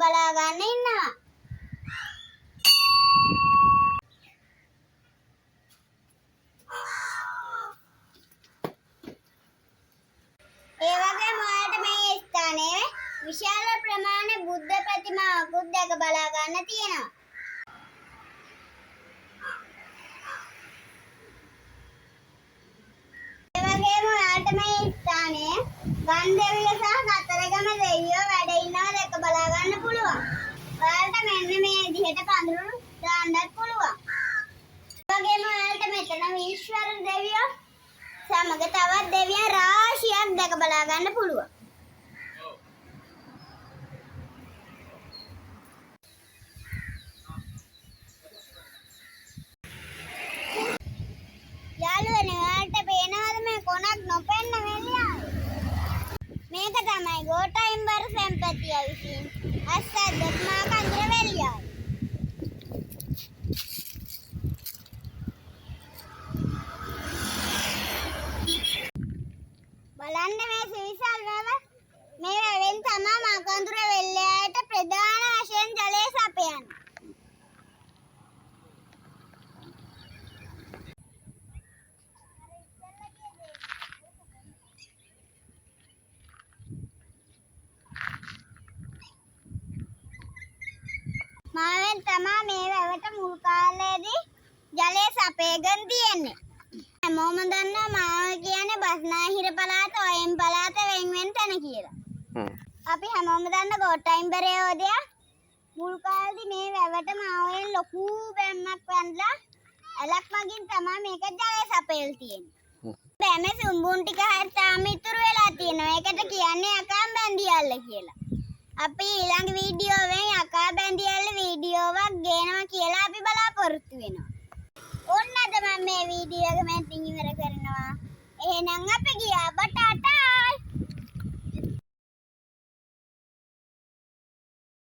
බලා ගන්න ඉන්නවා. ඒ වගේම ඔයාලට මේ ස්ථානයේ විශාල ප්‍රමාණයේ බුද්ධ ප්‍රතිමාවකුත් දැක බලා ගන්න තියෙනවා. ඒ වගේම ඔයාලට මේ ස්ථානයේ ගන්ධවිල සහ කතරගම දෙවියෝ වැඩ ඉන්නවා දැක බලා ගන්න පුළුවන්. ඔයාලට මෙන්න මේ විදිහට පඳුරු දාන්නත් පුළුවන්. ඒ වගේම ඔයාලට මෙතන ඊශ්වර දෙවියෝ සමග තවත් දෙවියන් රාශියක් දැක බලා ගන්න පුළුවන්. යාළුවනේ ඔයාලට පේනවද මේ කොනක් නොපෙන්න වෙලියාව? මේක තමයි ගෝඨයිම්බර සම්පතිය විසින් අස්සද්දත් මා කඳුර වෙලියාව. බලන්න මේ සිවිසල් වැව මේ වැවෙන් තමයි මා කඳුර වෙල්ලයට ප්‍රධාන වශයෙන් ජලය සපයන්නේ. මාවෙන් තමයි මේ වැවට මුල් කාලේදී ජලය සපයගෙන තියෙන්නේ. හැමෝම දන්නවා මාව කියන්නේ බස්නාහිර පළාත ඔයම් පළාත වෙන් තැන කියලා. අපි හැමෝම දන්න ගෝඨයිම්බරය යෝධයා මුල් කාලේදී මේ වැවට මාවෙන් ලොකු බැම්මක් වැන්දලා ඇලක් මගින් තමයි මේක ජලය සපයලා තියෙන්නේ. බැමේ සුම්බුන් ටික හරි තාම ඉතුරු වෙලා තියෙනවා. ඒකට කියන්නේ යකම් බැන්දියල්ල කියලා. අපි ඊළඟ වීඩියෝවෙන් යකා බැන්දියල්ල වීඩියෝවක් ගේනවා කියලා අපි බලාපොරොත්තු වෙනවා. ඔන්න අද මම මේ වීඩියෝ එක මෙතනින් ඉවර කරනවා. එහෙනම් අපි ගියා බටාටා